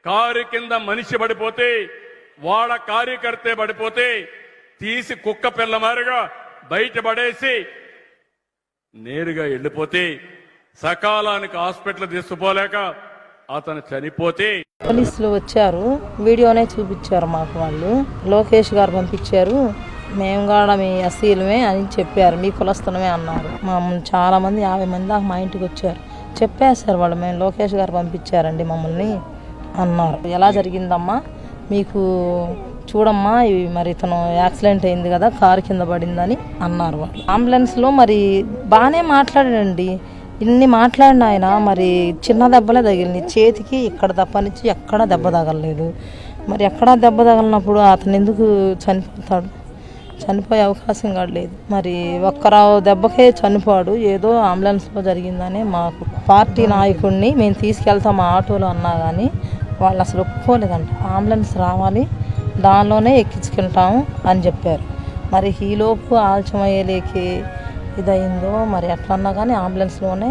Car కింద మనిషి పడిపోతే వాళ్ళ కార్యకర్తే పడిపోతే తీసి కుక్క పిల్ల మారిగా బయట పడేసి నేరుగా వెళ్ళిపోతే సకాలానికి హాస్పిటల్ తీసుకుపోలేక అతను చనిపోతే పోలీసులు వచ్చారు, వీడియోనే చూపించారు మాకు. వాళ్ళు లోకేష్ గారు పంపించారు, మేము కూడా మీ అసీలమే అని చెప్పారు, మీ కులస్తులమే అన్నారు. చాలా మంది 50 మంది దాకా మా ఇంటికి వచ్చారు, చెప్పేశారు వాళ్ళు, మేము లోకేష్ గారు పంపించారండి మమ్మల్ని అన్నారు. ఎలా జరిగిందమ్మా మీకు చూడమ్మా, మరి ఇతను యాక్సిడెంట్ అయింది కదా, కారు కింద పడిందని అన్నారు వాళ్ళు. అంబులెన్స్లో మరి బాగానే మాట్లాడాడండి, ఇన్ని మాట్లాడిన ఆయన మరి చిన్న దెబ్బలే తగిలినాయి చేతికి, ఇక్కడ తప్పనిచ్చి ఎక్కడా దెబ్బ తగలలేదు. మరి ఎక్కడా దెబ్బ తగలినప్పుడు అతను ఎందుకు చనిపోతాడు? చనిపోయే అవకాశం కూడా లేదు. మరి ఒక్కరావు దెబ్బకే చనిపోడు, ఏదో అంబులెన్స్లో జరిగిందని మాకు పార్టీ నాయకుడిని మేము తీసుకెళ్తాం మా ఆటోలో అన్నా కానీ వాళ్ళు అసలు ఒప్పుకోలేదంట. అంబులెన్స్ రావాలి, దానిలోనే ఎక్కించుకుంటాము అని చెప్పారు. మరి ఈలోపు ఆలస్యం అయ్యేలేకి ఇదయిందో మరి ఎట్లన్నా కానీ అంబులెన్స్లోనే